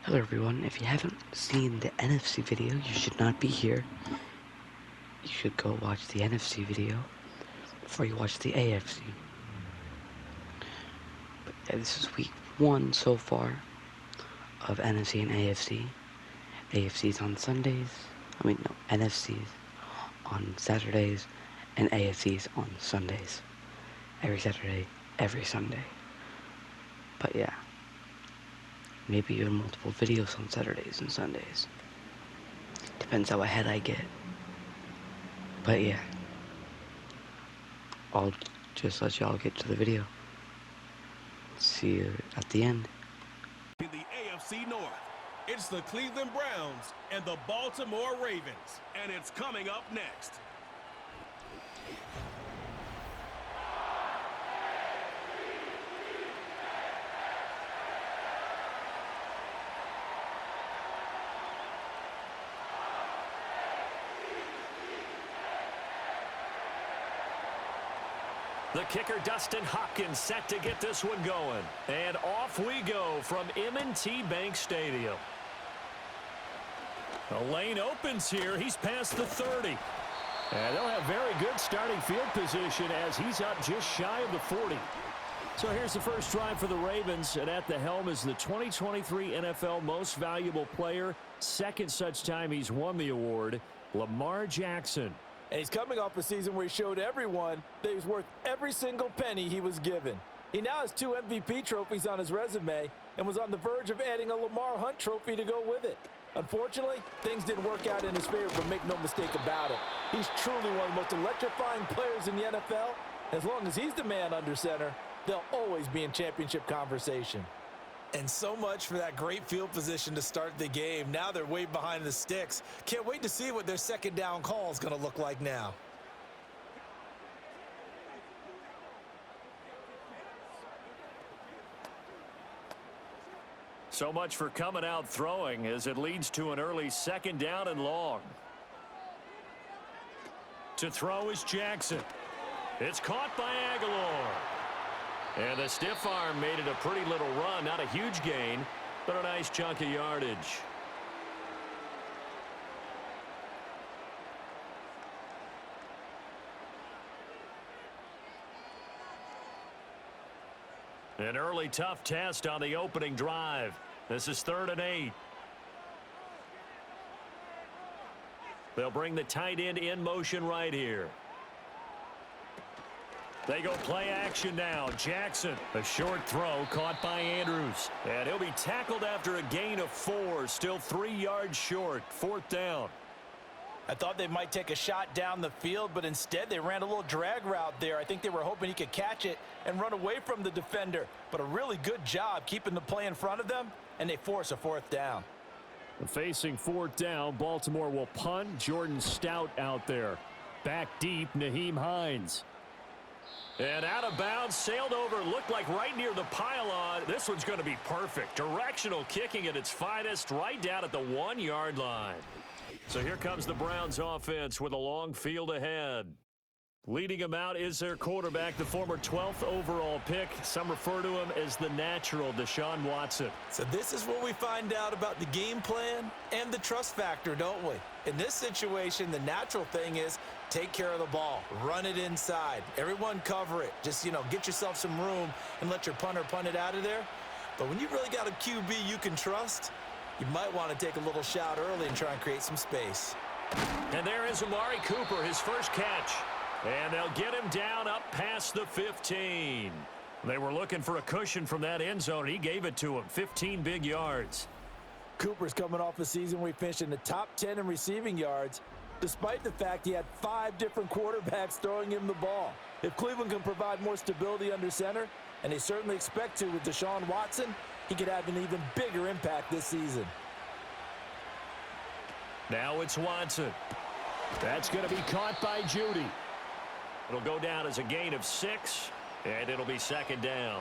Hello everyone, if you haven't seen the NFC video, you should not be here. You should go watch the NFC video before you watch the AFC. But yeah, this is week 1 so far of NFC and AFC. AFC's on Sundays, NFC's on Saturdays, and AFC's on Sundays. Every Saturday, every Sunday. But yeah, maybe even multiple videos on Saturdays and Sundays. Depends how ahead I get. But yeah, I'll just let y'all get to the video. See you at the end. In the AFC North, it's the Cleveland Browns and the Baltimore Ravens, and it's coming up next. The kicker, Dustin Hopkins, set to get this one going. And off we go from M&T Bank Stadium. The lane opens here. He's past the 30. And they'll have very good starting field position as he's up just shy of the 40. So here's the first drive for the Ravens, and at the helm is the 2023 NFL Most Valuable Player. Second such time he's won the award, Lamar Jackson. And he's coming off a season where he showed everyone that he was worth every single penny he was given. He now has 2 MVP trophies on his resume and was on the verge of adding a Lamar Hunt trophy to go with it. Unfortunately, things didn't work out in his favor, but make no mistake about it. He's truly one of the most electrifying players in the NFL. As long as he's the man under center, they'll always be in championship conversation. And so much for that great field position to start the game. Now they're way behind the sticks. Can't wait to see what their second down call is going to look like now. So much for coming out throwing as it leads to an early second down and long. To throw is Jackson. It's caught by Aguilar. And the stiff arm made it a pretty little run. Not a huge gain, but a nice chunk of yardage. An early tough test on the opening drive. This is 3rd and 8. They'll bring the tight end in motion right here. They go play action now. Jackson, a short throw caught by Andrews. And he'll be tackled after a gain of 4. Still 3 yards short. 4th down. I thought they might take a shot down the field, but instead they ran a little drag route there. I think they were hoping he could catch it and run away from the defender. But a really good job keeping the play in front of them, and they force a 4th down. Facing 4th down, Baltimore will punt. Jordan Stout out there. Back deep, Nyheim Hines. And out of bounds, sailed over, looked like right near the pylon. This one's going to be perfect. Directional kicking at its finest, right down at the 1-yard line. So here comes the Browns offense with a long field ahead. Leading them out is their quarterback, the former 12th overall pick. Some refer to him as the natural, Deshaun Watson. So this is what we find out about the game plan and the trust factor, don't we? In this situation, the natural thing is take care of the ball. Run it inside. Everyone cover it. Just, get yourself some room and let your punter punt it out of there. But when you really got a QB you can trust, you might want to take a little shot early and try and create some space. And there is Amari Cooper, his first catch. And they'll get him down up past the 15. They were looking for a cushion from that end zone, and he gave it to him. 15 big yards. Cooper's coming off a season where he finished in the top 10 in receiving yards, despite the fact he had 5 different quarterbacks throwing him the ball. If Cleveland can provide more stability under center, and they certainly expect to with Deshaun Watson, he could have an even bigger impact this season. Now it's Watson. That's going to be caught by Judy. It'll go down as a gain of 6, and it'll be 2nd down.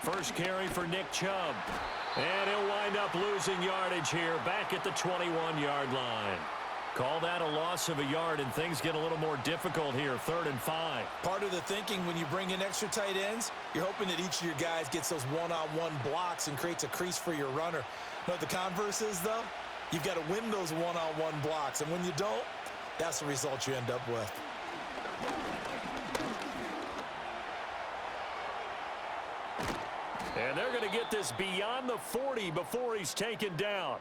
First carry for Nick Chubb. And he'll wind up losing yardage here back at the 21-yard line. Call that a loss of a yard, and things get a little more difficult here, 3rd and 5. Part of the thinking when you bring in extra tight ends, you're hoping that each of your guys gets those one-on-one blocks and creates a crease for your runner. You know what the converse is, though? You've got to win those one-on-one blocks, and when you don't, that's the result you end up with. And they're going to get this beyond the 40 before he's taken down.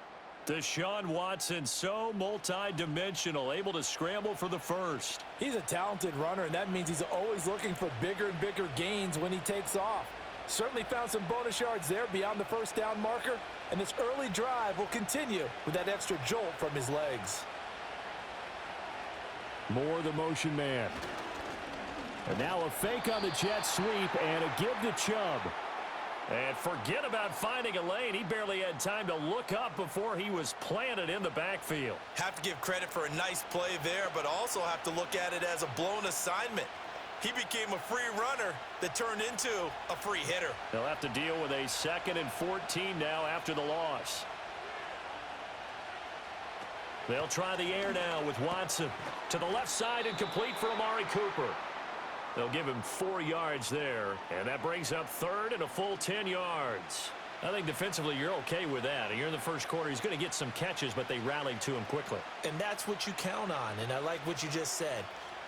Deshaun Watson, so multi-dimensional, able to scramble for the first. He's a talented runner, and that means he's always looking for bigger and bigger gains when he takes off. Certainly found some bonus yards there beyond the first down marker, and this early drive will continue with that extra jolt from his legs. Moore, the motion man. And now a fake on the jet sweep and a give to Chubb. And forget about finding a lane. He barely had time to look up before he was planted in the backfield. Have to give credit for a nice play there, but also have to look at it as a blown assignment. He became a free runner that turned into a free hitter. They'll have to deal with a 2nd and 14 now after the loss. They'll try the air now with Watson. To the left side and complete for Amari Cooper. They'll give him 4 yards there, and that brings up 3rd and a full 10 yards. I think defensively you're okay with that. You're in the first quarter. He's going to get some catches, but they rallied to him quickly. And that's what you count on, and I like what you just said.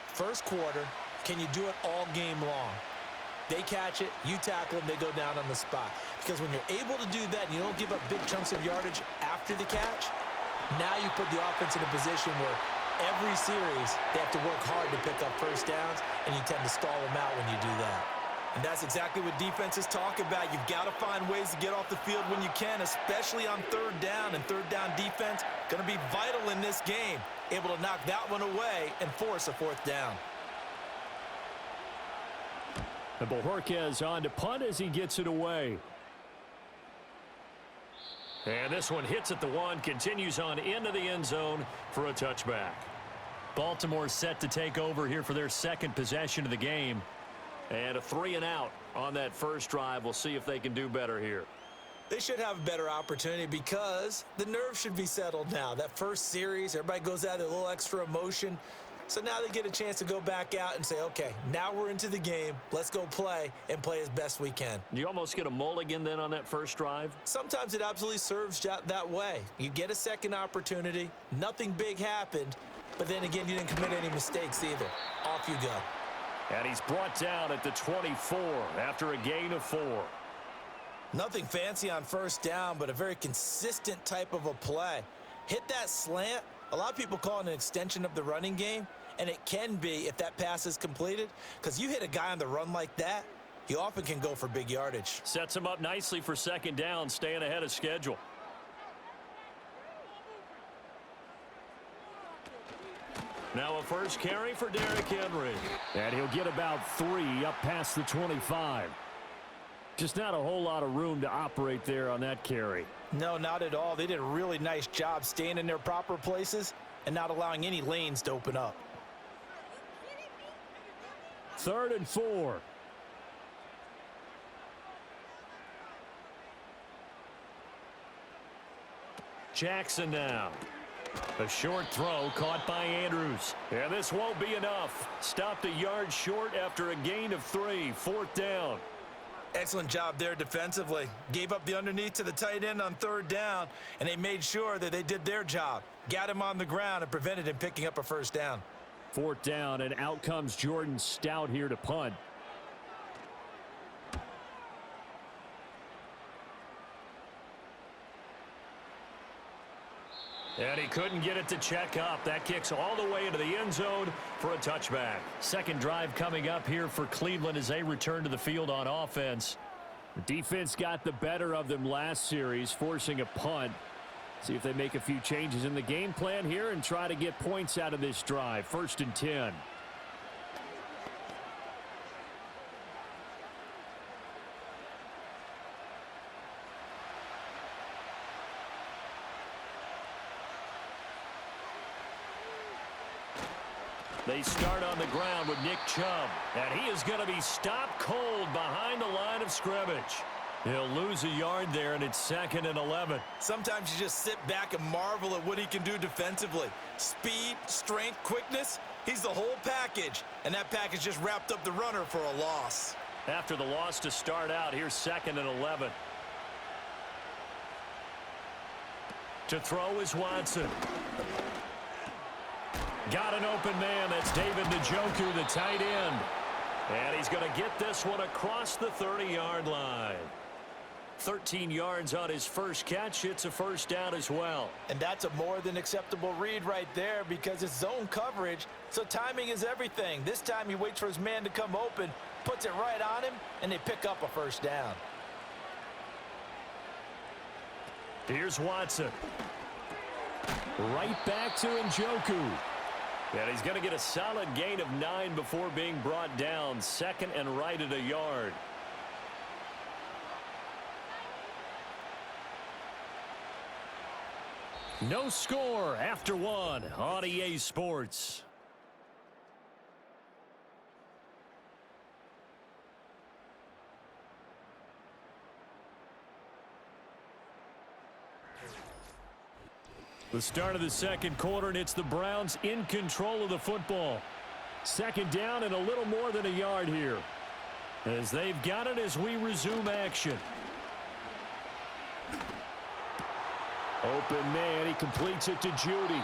First quarter, can you do it all game long? They catch it, you tackle them, they go down on the spot. Because when you're able to do that and you don't give up big chunks of yardage after the catch, now you put the offense in a position where every series, they have to work hard to pick up first downs, and you tend to stall them out when you do that. And that's exactly what defenses talk about. You've got to find ways to get off the field when you can, especially on 3rd down. And 3rd down defense going to be vital in this game, able to knock that one away and force a 4th down. And Bojorquez on to punt as he gets it away. And this one hits at the 1, continues on into the end zone for a touchback. Baltimore set to take over here for their 2nd possession of the game. And a 3 and out on that first drive. We'll see if they can do better here. They should have a better opportunity because the nerves should be settled now. That first series, everybody goes out with a little extra emotion. So now they get a chance to go back out and say, okay, now we're into the game. Let's go play and play as best we can. You almost get a mulligan then on that first drive? Sometimes it absolutely serves that way. You get a second opportunity. Nothing big happened. But then again, you didn't commit any mistakes either. Off you go. And he's brought down at the 24 after a gain of 4. Nothing fancy on first down, but a very consistent type of a play. Hit that slant. A lot of people call it an extension of the running game, and it can be if that pass is completed, because you hit a guy on the run like that, he often can go for big yardage. Sets him up nicely for 2nd down, staying ahead of schedule. Now a first carry for Derrick Henry. And he'll get about 3 up past the 25. Just not a whole lot of room to operate there on that carry. No, not at all. They did a really nice job staying in their proper places and not allowing any lanes to open up. 3rd and 4. Jackson now. A short throw caught by Andrews. And this won't be enough. Stopped a yard short after a gain of 3. 4th down. Excellent job there defensively. Gave up the underneath to the tight end on 3rd down, and they made sure that they did their job. Got him on the ground and prevented him picking up a first down. 4th down, and out comes Jordan Stout here to punt. And he couldn't get it to check up. That kicks all the way into the end zone for a touchback. 2nd drive coming up here for Cleveland as they return to the field on offense. The defense got the better of them last series, forcing a punt. See if they make a few changes in the game plan here and try to get points out of this drive. 1st and 10. They start on the ground with Nick Chubb, and he is going to be stopped cold behind the line of scrimmage. He'll lose a yard there, and it's 2nd and 11. Sometimes you just sit back and marvel at what he can do defensively. Speed, strength, quickness, he's the whole package. And that package just wrapped up the runner for a loss. After the loss to start out, here's 2nd and 11. To throw is Watson. Got an open man. That's David Njoku, the tight end. And he's going to get this one across the 30-yard line. 13 yards on his first catch. It's a first down as well. And that's a more than acceptable read right there because it's zone coverage, so timing is everything. This time he waits for his man to come open, puts it right on him, and they pick up a first down. Here's Watson. Right back to Njoku. And he's going to get a solid gain of 9 before being brought down. 2nd and right at a yard. No score after 1 on EA Sports. The start of the second quarter, and it's the Browns in control of the football. 2nd down and a little more than a yard here, as they've got it as we resume action. Open man, he completes it to Judy.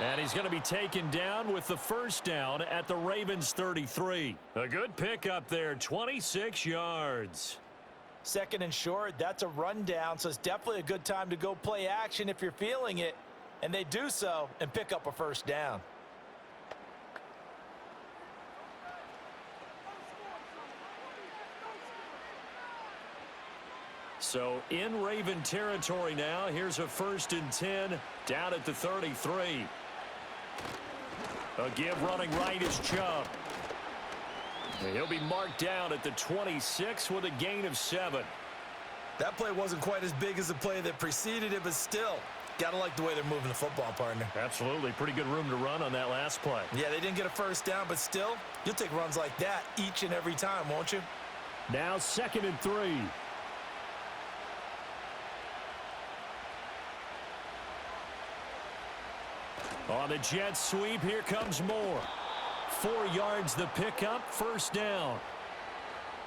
And he's going to be taken down with the first down at the Ravens 33. A good pickup there, 26 yards. 2nd and short, that's a rundown, so it's definitely a good time to go play action if you're feeling it. And they do so and pick up a first down. So in Raven territory now. Here's a 1st and 10 down at the 33. A give running right is Chubb. And he'll be marked down at the 26 with a gain of 7. That play wasn't quite as big as the play that preceded it, but still, got to like the way they're moving the football, partner. Absolutely. Pretty good room to run on that last play. Yeah, they didn't get a first down, but still, you'll take runs like that each and every time, won't you? Now 2nd and 3. On the jet sweep, here comes Moore. 4 yards the pickup, first down.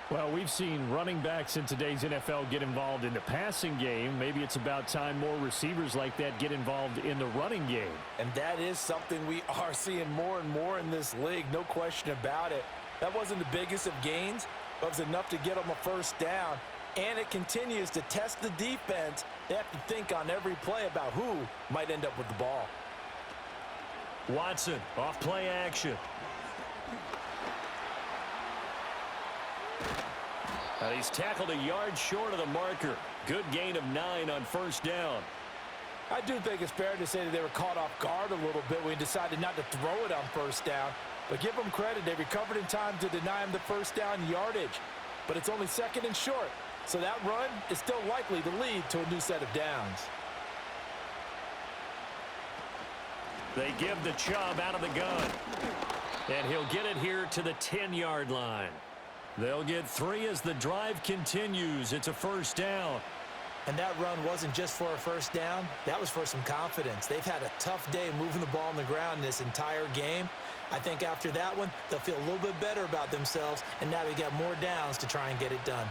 Well, we've seen running backs in today's NFL get involved in the passing game. Maybe it's about time more receivers like that get involved in the running game. And that is something we are seeing more and more in this league, no question about it. That wasn't the biggest of gains, but it was enough to get them a first down. And it continues to test the defense. They have to think on every play about who might end up with the ball. Watson, off play action. And he's tackled a yard short of the marker. Good gain of 9 on first down. I do think it's fair to say that they were caught off guard a little bit when he decided not to throw it on first down. But give them credit. They recovered in time to deny him the first down yardage. But it's only 2nd and short. So that run is still likely to lead to a new set of downs. They give the Chubb out of the gun. And he'll get it here to the 10-yard line. They'll get 3 as the drive continues. It's a first down. And that run wasn't just for a first down. That was for some confidence. They've had a tough day moving the ball on the ground this entire game. I think after that one, they'll feel a little bit better about themselves, and now they got more downs to try and get it done.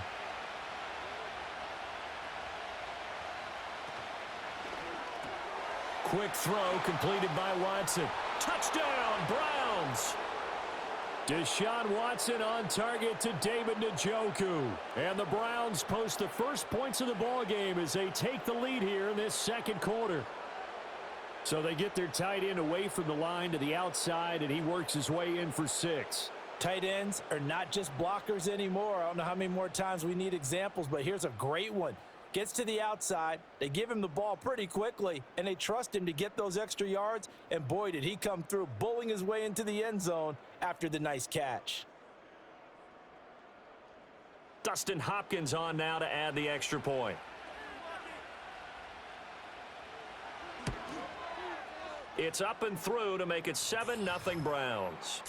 Quick throw completed by Watson. Touchdown, Browns! Deshaun Watson on target to David Njoku. And the Browns post the first points of the ball game as they take the lead here in this second quarter. So they get their tight end away from the line to the outside, and he works his way in for 6. Tight ends are not just blockers anymore. I don't know how many more times we need examples, but here's a great one. Gets to the outside, they give him the ball pretty quickly, and they trust him to get those extra yards, and boy, did he come through, bowling his way into the end zone after the nice catch. Dustin Hopkins on now to add the extra point. It's up and through to make it 7-0 Browns.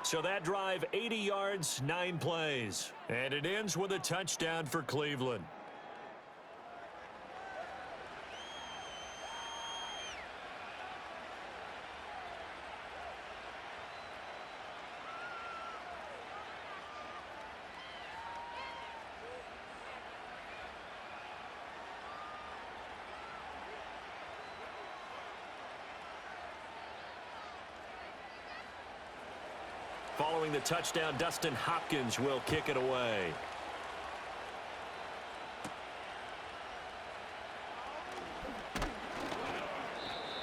So that drive, 80 yards, 9 plays. And it ends with a touchdown for Cleveland. Following the touchdown, Dustin Hopkins will kick it away.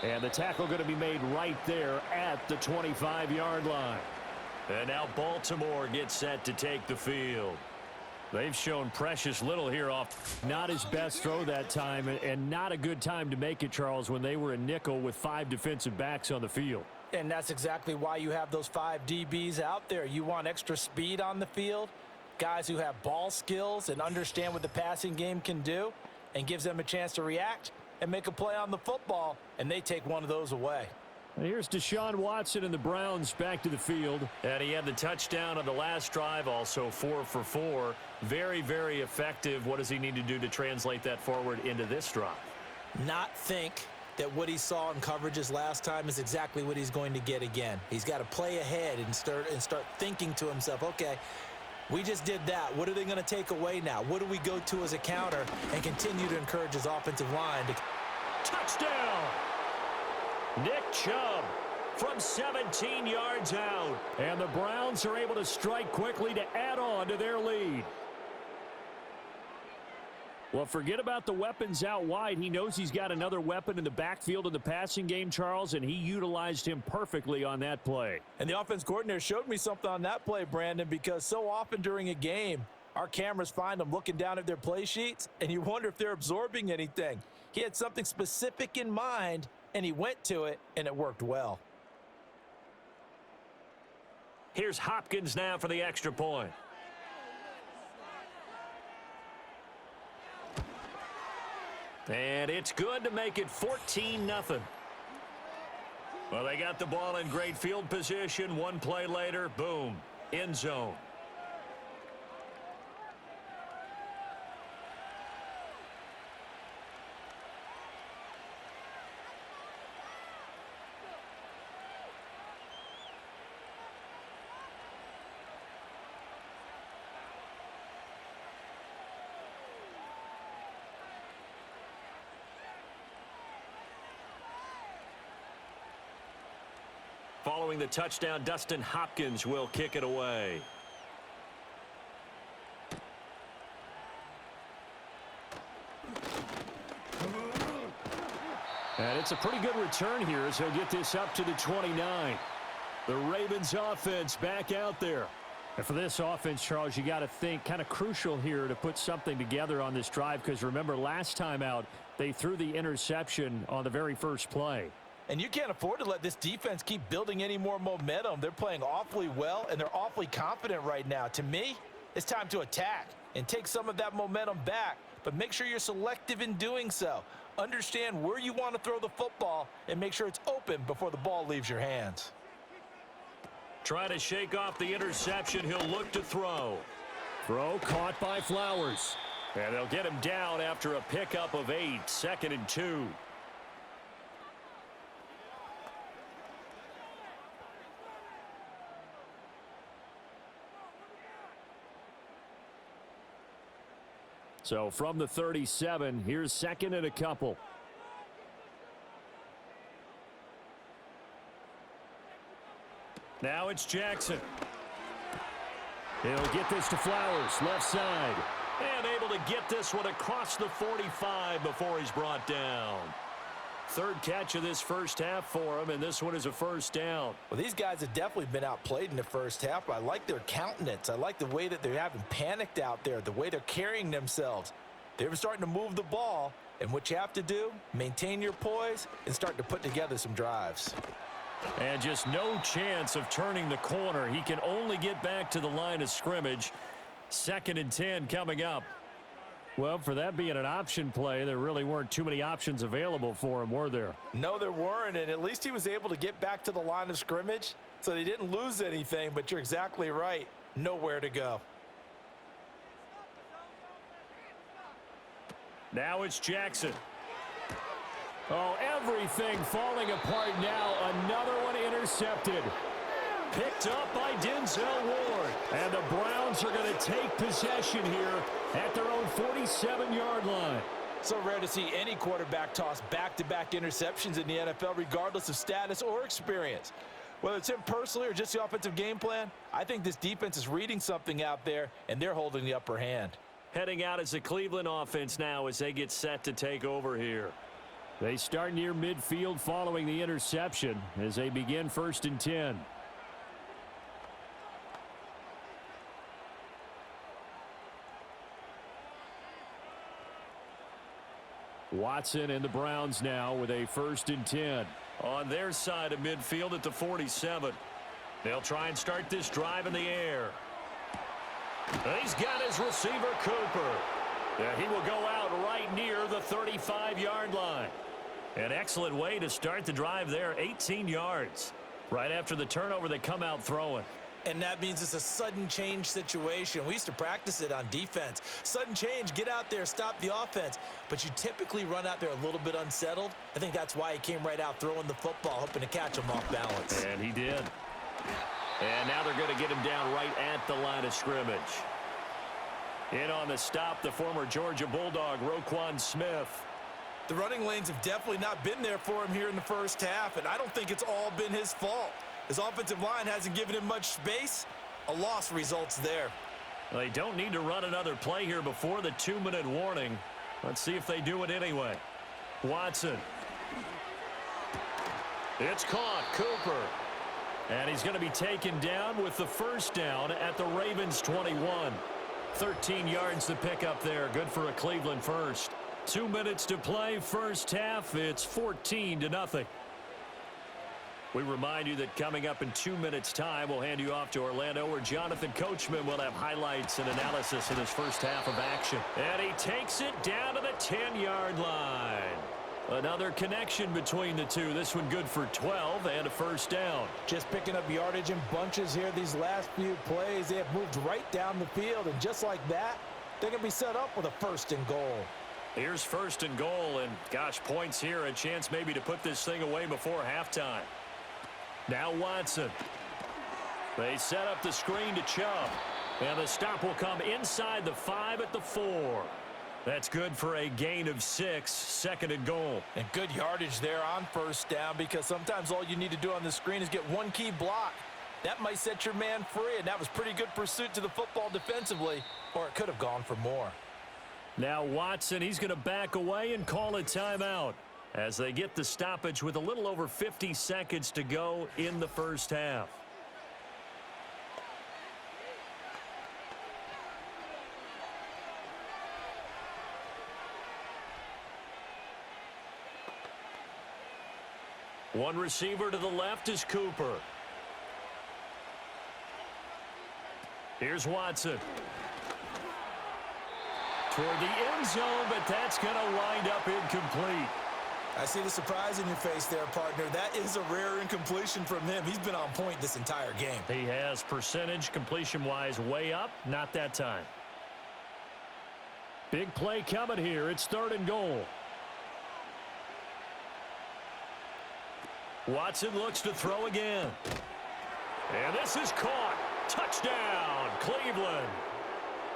And the tackle going to be made right there at the 25-yard line. And now Baltimore gets set to take the field. They've shown precious little here off. Not his best throw that time, and not a good time to make it, Charles, when they were a nickel with 5 defensive backs on the field. And that's exactly why you have those 5 DBs out there. You want extra speed on the field, guys who have ball skills and understand what the passing game can do, and gives them a chance to react and make a play on the football, and they take one of those away. And here's Deshaun Watson and the Browns back to the field. And he had the touchdown on the last drive, also 4 for 4. Very, very effective. What does he need to do to translate that forward into this drive? Not think that what he saw in coverages last time is exactly what he's going to get again. He's got to play ahead and start thinking to himself, okay, we just did that. What are they going to take away now? What do we go to as a counter? And continue to encourage his offensive line to... Touchdown! Nick Chubb from 17 yards out. And the Browns are able to strike quickly to add on to their lead. Well, forget about the weapons out wide. He knows he's got another weapon in the backfield in the passing game, Charles, and he utilized him perfectly on that play. And the offense coordinator showed me something on that play, Brandon, because so often during a game, our cameras find them looking down at their play sheets, and you wonder if they're absorbing anything. He had something specific in mind, and he went to it, and it worked well. Here's Hopkins now for the extra point. And it's good to make it 14-0. Well, they got the ball in great field position. One play later, boom, end zone. Following the touchdown, Dustin Hopkins will kick it away. And it's a pretty good return here as he'll get this up to the 29. The Ravens offense back out there. And for this offense, Charles, you got to think kind of crucial here to put something together on this drive, because remember last time out they threw the interception on the very first play. And you can't afford to let this defense keep building any more momentum. They're playing awfully well, and they're awfully confident right now. To me, it's time to attack and take some of that momentum back, but make sure you're selective in doing so. Understand where you want to throw the football and make sure it's open before the ball leaves your hands. Try to shake off the interception. He'll look to throw. Throw caught by Flowers. And they'll get him down after a pickup of 8, 2nd and 2. So from the 37, here's 2nd and a couple. Now it's Jackson. He'll get this to Flowers, left side. And able to get this one across the 45 before he's brought down. 3rd catch of this first half for him, and this one is a first down. Well, these guys have definitely been outplayed in the first half, but I like their countenance. I like the way that they're having panicked out there, the way they're carrying themselves. They're starting to move the ball, and what you have to do, maintain your poise and start to put together some drives. And just no chance of turning the corner. He can only get back to the line of scrimmage. 2nd and 10 coming up. Well, for that being an option play, there really weren't too many options available for him, were there? No, there weren't, and at least he was able to get back to the line of scrimmage. So they didn't lose anything, but you're exactly right. Nowhere to go. Now it's Jackson. Oh, everything falling apart now. Another one intercepted. Picked up by Denzel Ward. And the Browns are going to take possession here at their own 47-yard line. So rare to see any quarterback toss back-to-back interceptions in the NFL, regardless of status or experience. Whether it's him personally or just the offensive game plan, I think this defense is reading something out there, and they're holding the upper hand. Heading out as the Cleveland offense now as they get set to take over here. They start near midfield following the interception as they begin 1st and 10. Watson and the Browns now with a 1st and 10. On their side of midfield at the 47. They'll try and start this drive in the air. He's got his receiver, Cooper. Yeah, he will go out right near the 35-yard line. An excellent way to start the drive there, 18 yards. Right after the turnover, they come out throwing. And that means it's a sudden change situation. We used to practice it on defense. Sudden change, get out there, stop the offense. But you typically run out there a little bit unsettled. I think that's why he came right out throwing the football, hoping to catch him off balance. And he did. And now they're going to get him down right at the line of scrimmage. In on the stop, the former Georgia Bulldog, Roquan Smith. The running lanes have definitely not been there for him here in the first half, and I don't think it's all been his fault. His offensive line hasn't given him much space. A loss results there. They don't need to run another play here before the 2-minute warning. Let's see if they do it anyway. Watson. It's caught. Cooper. And he's going to be taken down with the first down at the Ravens 21. 13 yards to pick up there. Good for a Cleveland first. 2 minutes to play. First half. It's 14-0. We remind you that coming up in 2 minutes' time, we'll hand you off to Orlando, where Jonathan Coachman will have highlights and analysis in his first half of action. And he takes it down to the 10-yard line. Another connection between the two. This one good for 12 and a first down. Just picking up yardage in bunches here these last few plays. They have moved right down the field, and just like that, they're going to be set up with a 1st and goal. Here's 1st and goal, and gosh, points here. A chance maybe to put this thing away before halftime. Now Watson. They set up the screen to Chubb. And the stop will come inside the 5 at the 4. That's good for a gain of 6, 2nd and goal. And good yardage there on first down, because sometimes all you need to do on the screen is get one key block. That might set your man free, and that was pretty good pursuit to the football defensively, or it could have gone for more. Now Watson, he's going to back away and call a timeout as they get the stoppage with a little over 50 seconds to go in the first half. One receiver to the left is Cooper. Here's Watson. Toward the end zone, but that's going to wind up incomplete. I see the surprise in your face there, partner. That is a rare incompletion from him. He's been on point this entire game. He has percentage completion-wise way up. Not that time. Big play coming here. It's 3rd and goal. Watson looks to throw again. And this is caught. Touchdown, Cleveland.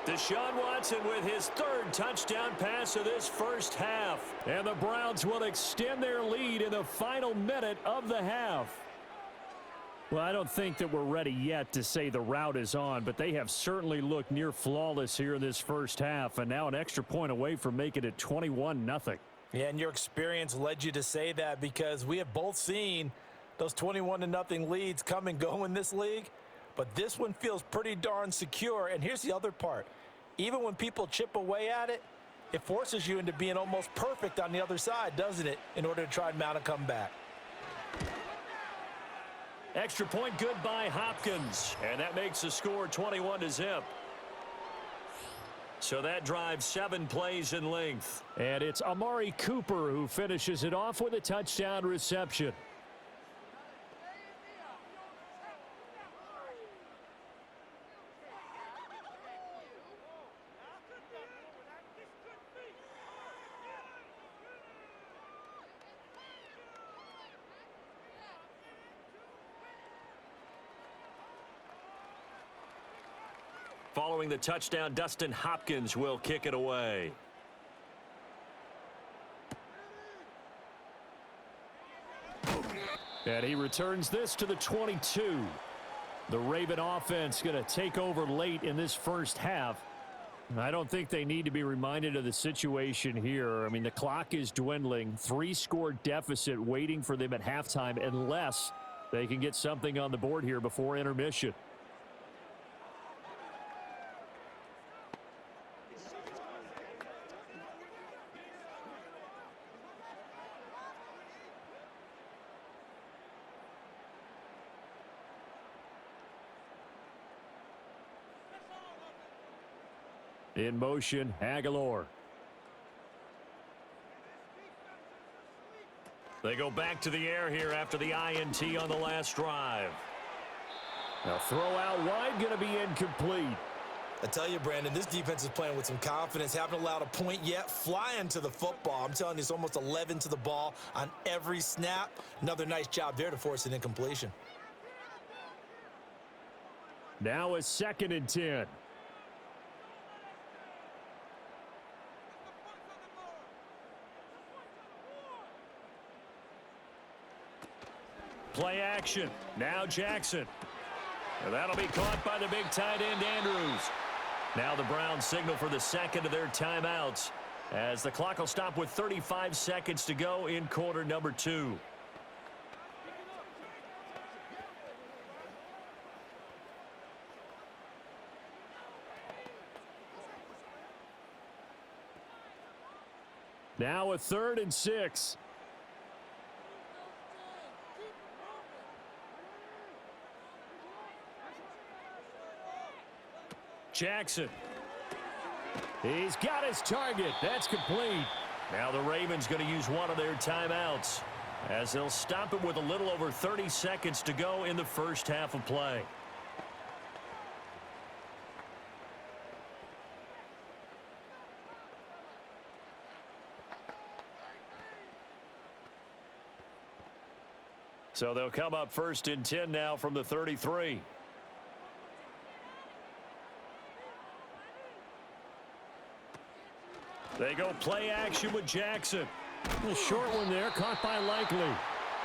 Deshaun Watson with his 3rd touchdown pass of this first half. And the Browns will extend their lead in the final minute of the half. Well, I don't think that we're ready yet to say the route is on, but they have certainly looked near flawless here in this first half, and now an extra point away from making it 21-0. Yeah, and your experience led you to say that, because we have both seen those 21-0 leads come and go in this league. But this one feels pretty darn secure. And here's the other part. Even when people chip away at it, it forces you into being almost perfect on the other side, doesn't it, in order to try and mount a comeback. Extra point good by Hopkins. And that makes the score 21-0. So that drives 7 plays in length. And it's Amari Cooper who finishes it off with a touchdown reception. Following the touchdown, Dustin Hopkins will kick it away. And he returns this to the 22. The Raven offense going to take over late in this first half. I don't think they need to be reminded of the situation here. I mean, the clock is dwindling. 3-score deficit waiting for them at halftime unless they can get something on the board here before intermission. In motion, Aguilar. They go back to the air here after the INT on the last drive. Now throw out wide, going to be incomplete. I tell you, Brandon, this defense is playing with some confidence. Haven't allowed a point yet. Flying to the football. I'm telling you, it's almost 11 to the ball on every snap. Another nice job there to force an incompletion. Now a 2nd and 10. Play action. Now Jackson. And that'll be caught by the big tight end, Andrews. Now the Browns signal for the second of their timeouts as the clock will stop with 35 seconds to go in quarter number 2. Now a 3rd and 6. Jackson. He's got his target. That's complete. Now the Ravens going to use one of their timeouts as they'll stop it with a little over 30 seconds to go in the first half of play. So they'll come up 1st and 10 now from the 33. They go play action with Jackson. A short one there, caught by Likely.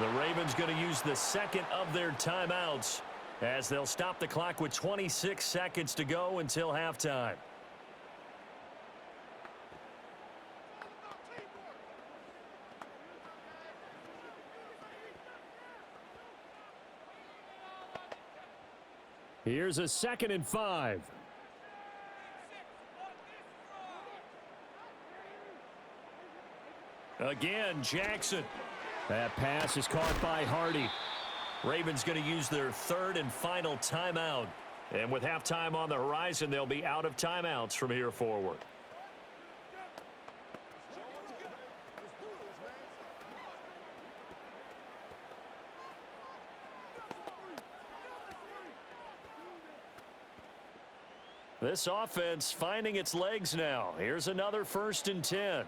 The Ravens going to use the second of their timeouts as they'll stop the clock with 26 seconds to go until halftime. Here's a 2nd and 5. Again, Jackson. That pass is caught by Hardy. Ravens going to use their 3rd and final timeout. And with halftime on the horizon, they'll be out of timeouts from here forward. This offense finding its legs now. Here's another 1st and 10.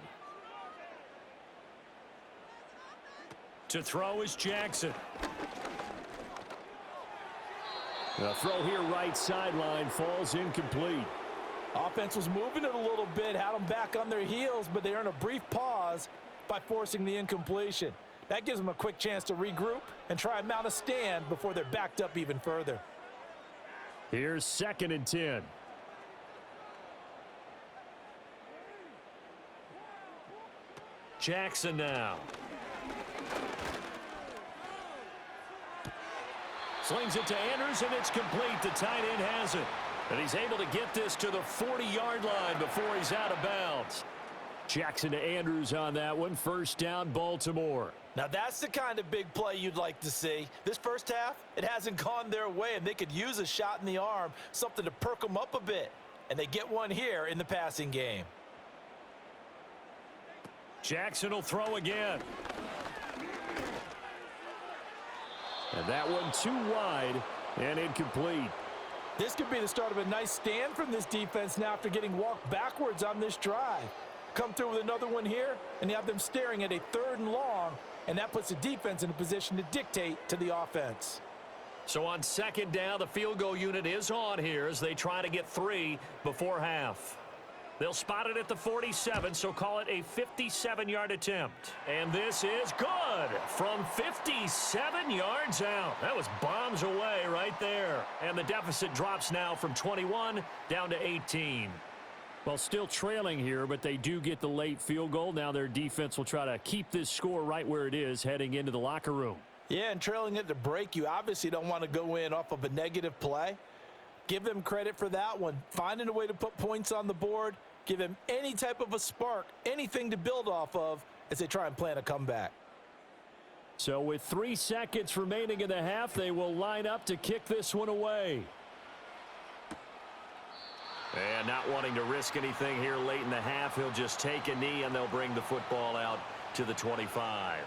To throw is Jackson. The throw here right sideline falls incomplete. Offense was moving it a little bit, had them back on their heels, but they earn a brief pause by forcing the incompletion. That gives them a quick chance to regroup and try and mount a stand before they're backed up even further. Here's 2nd and 10. Jackson now. Slings it to Andrews, and it's complete. The tight end has it. And he's able to get this to the 40-yard line before he's out of bounds. Jackson to Andrews on that one. 1st down, Baltimore. Now that's the kind of big play you'd like to see. This first half, it hasn't gone their way, and they could use a shot in the arm, something to perk them up a bit. And they get one here in the passing game. Jackson will throw again. And that one too wide and incomplete. This could be the start of a nice stand from this defense now after getting walked backwards on this drive. Come through with another one here, and you have them staring at a 3rd and long, and that puts the defense in a position to dictate to the offense. So on second down, the field goal unit is on here as they try to get 3 before half. They'll spot it at the 47, so call it a 57-yard attempt. And this is good from 57 yards out. That was bombs away right there. And the deficit drops now from 21 down to 18. Well, still trailing here, but they do get the late field goal. Now their defense will try to keep this score right where it is heading into the locker room. Yeah, and trailing it to break, you obviously don't want to go in off of a negative play. Give them credit for that one. Finding a way to put points on the board, give them any type of a spark, anything to build off of as they try and plan a comeback. So with 3 seconds remaining in the half, they will line up to kick this one away. And not wanting to risk anything here late in the half, he'll just take a knee and they'll bring the football out to the 25.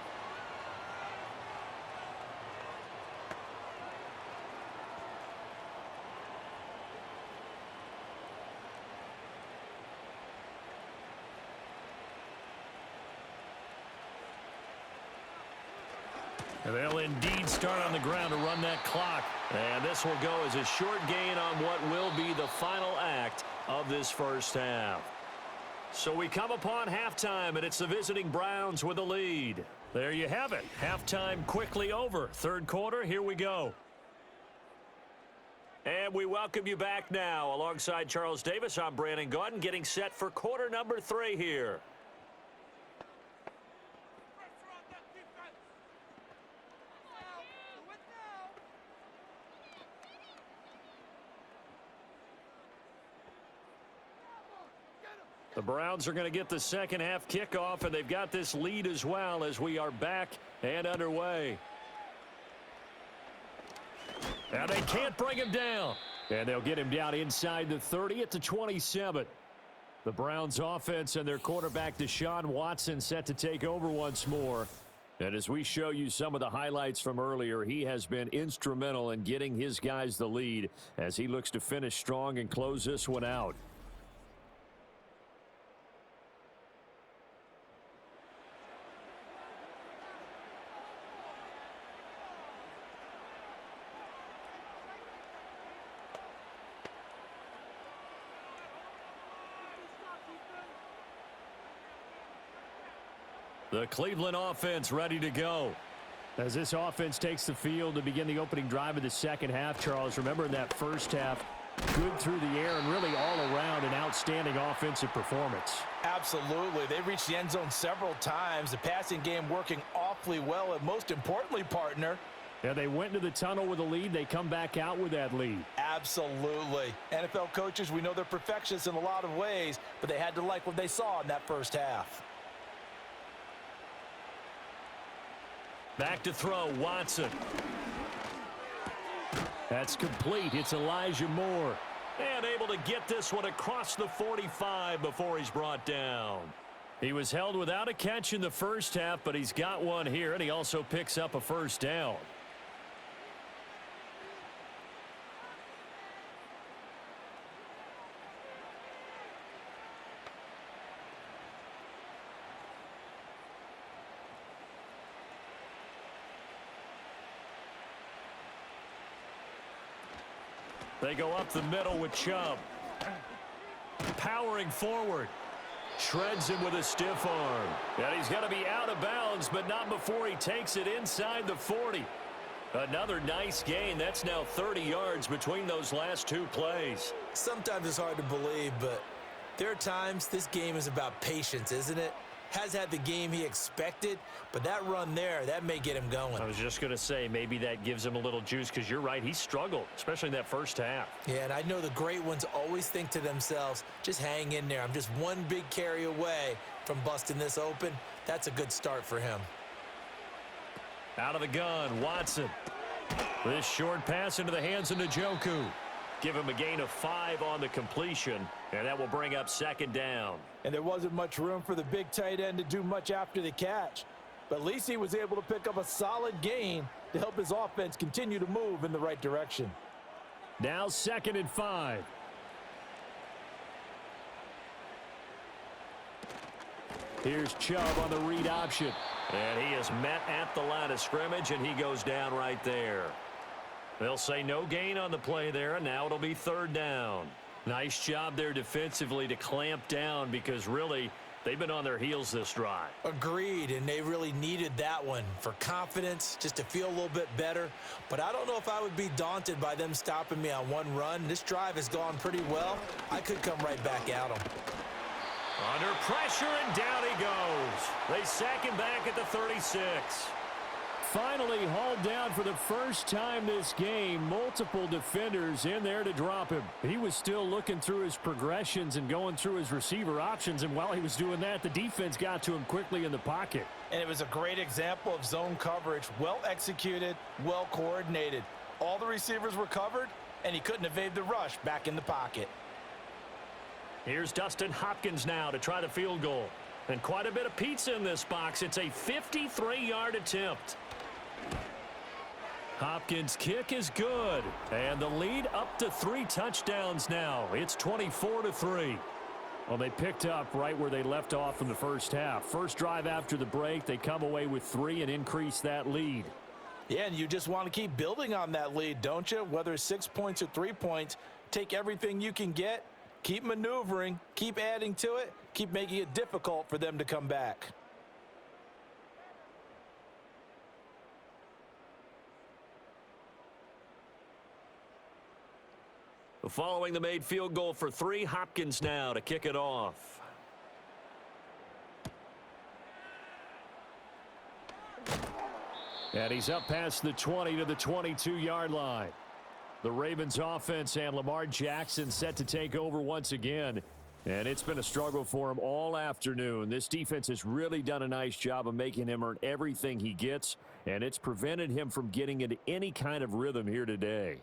And they'll indeed start on the ground to run that clock. And this will go as a short gain on what will be the final act of this first half. So we come upon halftime, and it's the visiting Browns with the lead. There you have it. Halftime quickly over. Third quarter, here we go. And we welcome you back now. Alongside Charles Davis, I'm Brandon Gaudin, getting set for quarter number 3 here. The Browns are going to get the second half kickoff, and they've got this lead as well as we are back and underway. And they can't bring him down. And they'll get him down inside the 30 at the 27. The Browns offense and their quarterback Deshaun Watson set to take over once more. And as we show you some of the highlights from earlier, he has been instrumental in getting his guys the lead as he looks to finish strong and close this one out. The Cleveland offense ready to go. As this offense takes the field to begin the opening drive of the second half, Charles, remember in that first half, good through the air and really all around an outstanding offensive performance. Absolutely. They reached the end zone several times. The passing game working awfully well, and most importantly, partner, Yeah, they went into the tunnel with a lead. They come back out with that lead. absolutely. NFL coaches, we know they're perfectionists in a lot of ways, but they had to like what they saw in that first half. Back to throw, Watson. That's complete. It's Elijah Moore. And able to get this one across the 45 before he's brought down. He was held without a catch in the first half, but he's got one here, and he also picks up a first down. They go up the middle with Chubb. Powering forward. Shreds him with a stiff arm. And he's going to be out of bounds, but not before he takes it inside the 40. Another nice gain. That's now 30 yards between those last two plays. Sometimes it's hard to believe, but there are times this game is about patience, isn't it? Has had the game he expected, but that run there, that may get him going. I was just going to say, maybe that gives him a little juice, because you're right, he struggled, especially in that first half. Yeah, and I know the great ones always think to themselves, just hang in there. I'm just one big carry away from busting this open. That's a good start for him. Out of the gun, Watson. This short pass into the hands of Njoku. Give him a gain of 5 on the completion, and that will bring up second down. And there wasn't much room for the big tight end to do much after the catch. But at least he was able to pick up a solid gain to help his offense continue to move in the right direction. Now 2nd and 5. Here's Chubb on the read option. And he is met at the line of scrimmage, and he goes down right there. They'll say no gain on the play there, and now it'll be third down. Nice job there defensively to clamp down because really they've been on their heels this drive. Agreed, and they really needed that one for confidence, just to feel a little bit better. But I don't know if I would be daunted by them stopping me on one run. This drive has gone pretty well. I could come right back at them. Under pressure, and down he goes. They sack him back at the 36. Finally hauled down for the first time this game. Multiple defenders in there to drop him. He was still looking through his progressions and going through his receiver options, and while he was doing that, the defense got to him quickly in the pocket. And it was a great example of zone coverage. Well executed, well coordinated. All the receivers were covered, and he couldn't evade the rush back in the pocket. Here's Dustin Hopkins now to try the field goal. And quite a bit of pizza in this box. It's a 53-yard attempt. Hopkins' kick is good. And the lead up to 3 touchdowns now. It's 24-3. Well, they picked up right where they left off in the first half. First drive after the break, they come away with 3 and increase that lead. Yeah, and you just want to keep building on that lead, don't you? Whether it's 6 points or 3 points, take everything you can get, keep maneuvering, keep adding to it, keep making it difficult for them to come back. Following the made field goal for 3, Hopkins now to kick it off. And he's up past the 20 to the 22-yard line. The Ravens offense and Lamar Jackson set to take over once again. And it's been a struggle for him all afternoon. This defense has really done a nice job of making him earn everything he gets, and it's prevented him from getting into any kind of rhythm here today.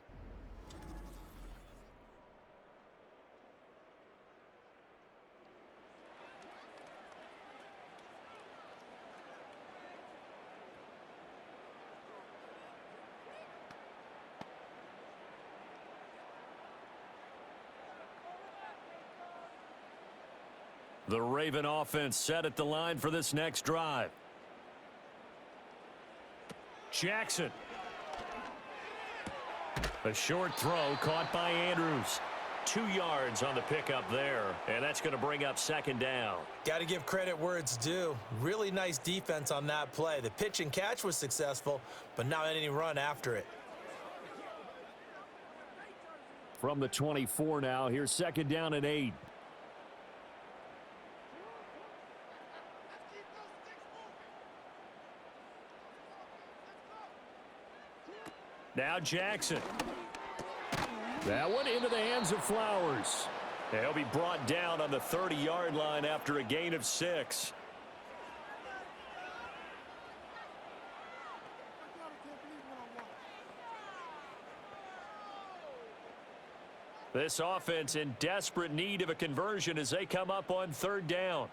The Raven offense set at the line for this next drive. Jackson. A short throw caught by Andrews. 2 yards on the pickup there, and that's going to bring up second down. Got to give credit where it's due. Really nice defense on that play. The pitch and catch was successful, but not any run after it. From the 24 now, here's second down and 8. Now Jackson. That one into the hands of Flowers. He'll be brought down on the 30-yard line after a gain of 6. This offense in desperate need of a conversion as they come up on third down.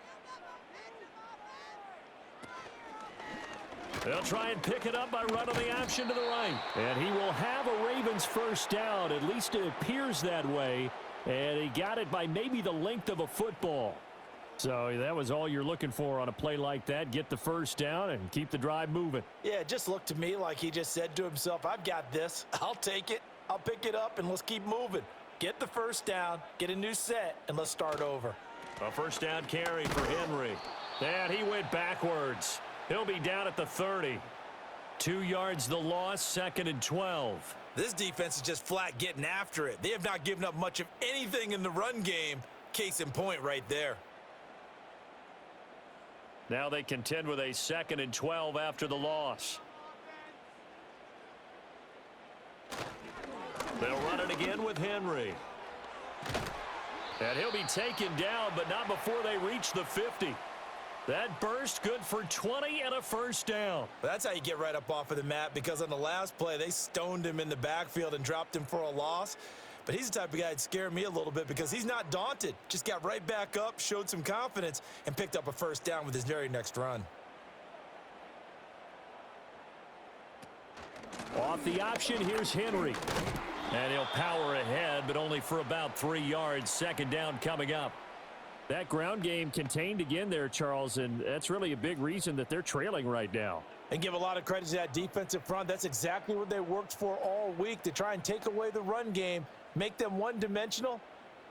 They'll try and pick it up by running the option to the right. And he will have a Ravens first down. At least it appears that way. And he got it by maybe the length of a football. So that was all you're looking for on a play like that. Get the first down and keep the drive moving. Yeah, it just looked to me like he just said to himself, I've got this. I'll take it. I'll pick it up, and let's keep moving. Get the first down, get a new set, and let's start over. A first down carry for Henry. And he went backwards. He'll be down at the 30. 2 yards the loss, second and 12. This defense is just flat getting after it. They have not given up much of anything in the run game. Case in point right there. Now they contend with a second and 12 after the loss. They'll run it again with Henry. And he'll be taken down, but not before they reach the 50. That burst good for 20 and a first down. That's how you get right up off of the mat, because on the last play, they stoned him in the backfield and dropped him for a loss. But he's the type of guy that scared me a little bit because he's not daunted. Just got right back up, showed some confidence, and picked up a first down with his very next run. Off the option, here's Henry. And he'll power ahead, but only for about 3 yards. Second down coming up. That ground game contained again there, Charles, and that's really a big reason that they're trailing right now. And give a lot of credit to that defensive front. That's exactly what they worked for all week, to try and take away the run game, make them one-dimensional.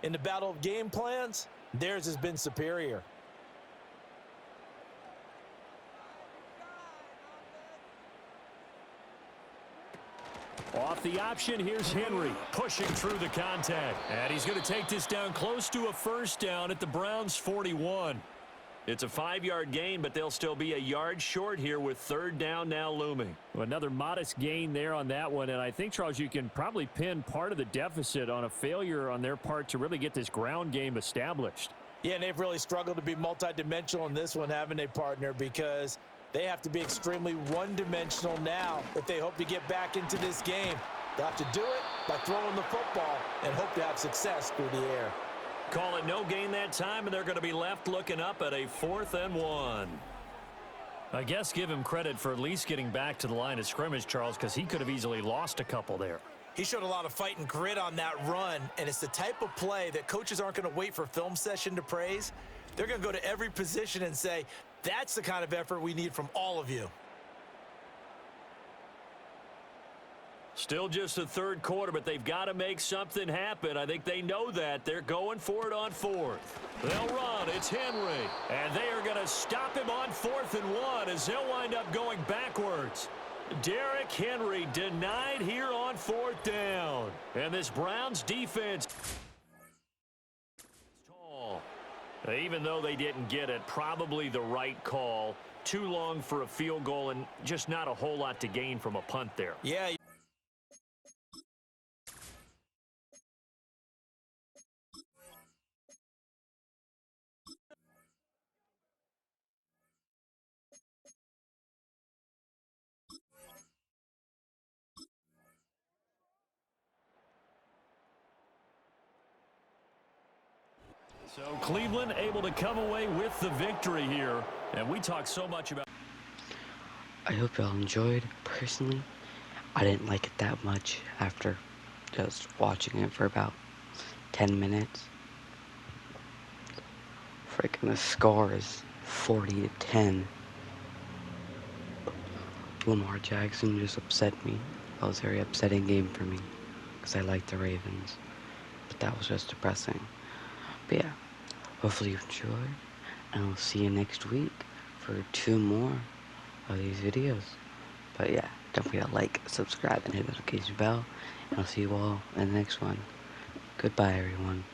In the battle of game plans, theirs has been superior. Off the option, here's Henry pushing through the contact. And he's going to take this down close to a first down at the Browns' 41. It's a 5-yard gain, but they'll still be a yard short here with third down now looming. Well, another modest gain there on that one, and I think, Charles, you can probably pin part of the deficit on a failure on their part to really get this ground game established. Yeah, and they've really struggled to be multidimensional in this one, haven't they, partner? Because they have to be extremely one-dimensional now if they hope to get back into this game. They'll have to do it by throwing the football and hope to have success through the air. Call it no gain that time, and they're going to be left looking up at a 4th and 1. I guess give him credit for at least getting back to the line of scrimmage, Charles, because he could have easily lost a couple there. He showed a lot of fight and grit on that run, and it's the type of play that coaches aren't going to wait for film session to praise. They're going to go to every position and say, that's the kind of effort we need from all of you. Still just the third quarter, but they've got to make something happen. I think they know that. They're going for it on 4th. They'll run. It's Henry. And they are going to stop him on 4th and 1 as they'll wind up going backwards. Derrick Henry denied here on 4th down. And this Browns defense, tall. Even though they didn't get it, probably the right call. Too long for a field goal and just not a whole lot to gain from a punt there. Yeah. So Cleveland able to come away with the victory here. And we talk so much about... I hope y'all enjoyed. Personally, I didn't like it that much after just watching it for about 10 minutes. Freaking the score is 40-10. Lamar Jackson just upset me. That was a very upsetting game for me because I like the Ravens. But that was just depressing. But yeah, hopefully you enjoyed, and I'll see you next week for 2 more of these videos. But yeah, don't forget to like, subscribe, and hit the notification bell, and I'll see you all in the next one. Goodbye, everyone.